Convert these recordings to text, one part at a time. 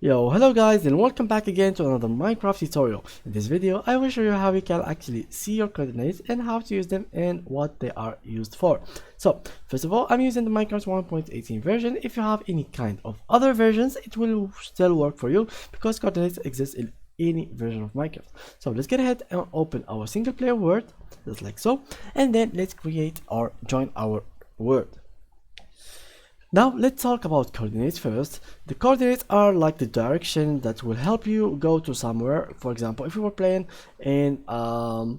Yo, hello guys and welcome back again to another Minecraft tutorial. In this video, I will show you how you can actually see your coordinates and how to use them and what they are used for. So, first of all, I'm using the Minecraft 1.18 version. If you have any kind of other versions, it will still work for you because coordinates exist in any version of Minecraft. So let's get ahead and open our single player world, just like so, and then let's create or join our world. Now let's talk about coordinates first. The coordinates are like the direction that will help you go to somewhere. For example, if you were playing in a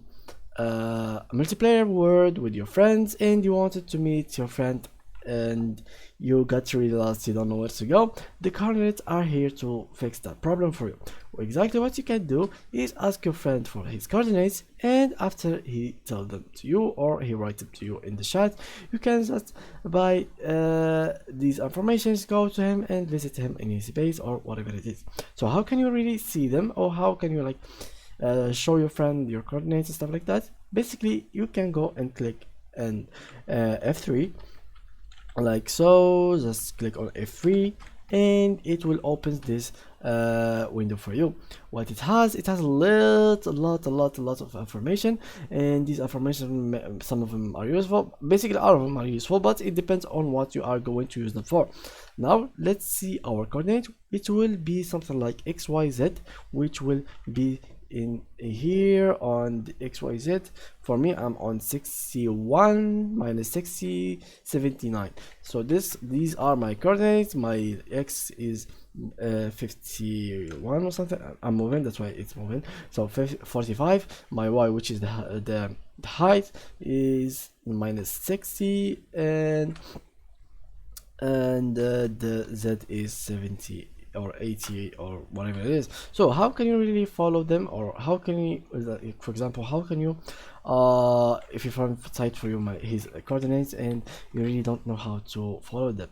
multiplayer world with your friends and you wanted to meet your friend and you got really lost, you don't know where to go, the coordinates are here to fix that problem for you. Exactly what you can do is ask your friend for his coordinates, and after he tells them to you or he writes them to you in the chat, you can just by these informations go to him and visit him in his base or whatever it is. So how can you really see them, or how can you like show your friend your coordinates and stuff like that? Basically, you can go and click on F3 like so. Just click on F3 and it will open this window for you. What it has a lot of information, and these information, some of them are useful, basically all of them are useful, but it depends on what you are going to use them for. Now let's see our coordinate. It will be something like XYZ, which will be in here on the XYZ. For me, I'm on 61 minus 60 79. So these are my coordinates. My X is 51 or something. I'm moving, that's why it's moving. So 45. My Y, which is the height, is minus 60, and the Z is 70 or 80 or whatever it is. So how can you really follow them, or how can you, for example, how can you if you find site for you his coordinates and you really don't know how to follow them,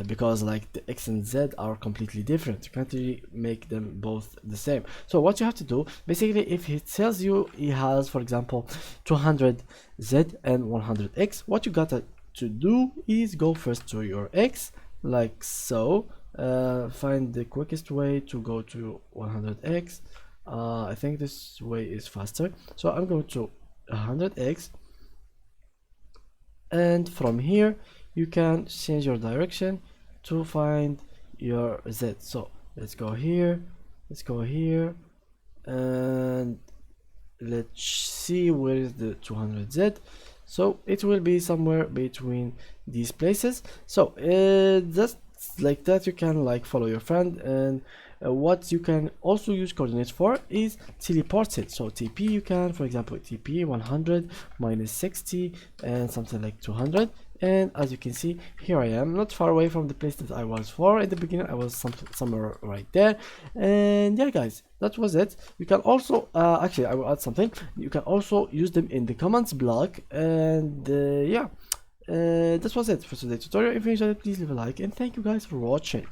because like the X and Z are completely different, you can't really make them both the same. So what you have to do, basically, if he tells you he has, for example, 200 Z and 100 X, what you gotta to do is go first to your X like so. Find the quickest way to go to 100x. I think this way is faster, so I'm going to 100x, and from here you can change your direction to find your Z. So let's go here, and let's see where is the 200Z. So it will be somewhere between these places. So just like that, you can like follow your friend. And what you can also use coordinates for is teleport it. So TP, you can, for example, TP 100 minus 60 and something like 200. And as you can see, here I am, not far away from the place that I was for at the beginning. I was somewhere right there. And yeah, guys, that was it. You can also actually, I will add something. You can also use them in the comments block. And yeah, that was it for today's tutorial. If you enjoyed it, please leave a like, and thank you guys for watching.